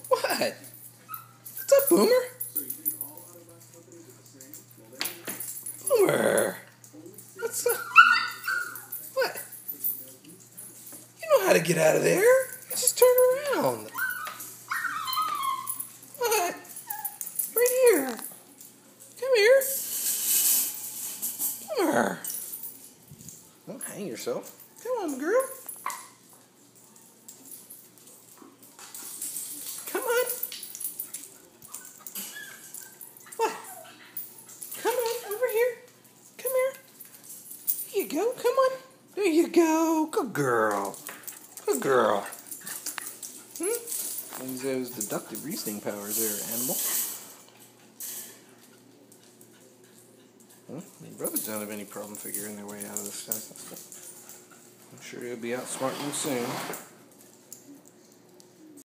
What? What's up, Boomer? Boomer. What's up? What? You know how to get out of there. You just turn around. What? Right here. Come here. Boomer. Don't hang yourself. Come on, girl. Come on. What? Come on, over here. Come here. There you go. Come on. There you go. Good girl. Good girl. Use those deductive reasoning powers there, animal. Your brothers don't have any problem figuring their way out of this stuff. I'm sure he'll be outsmarting you soon.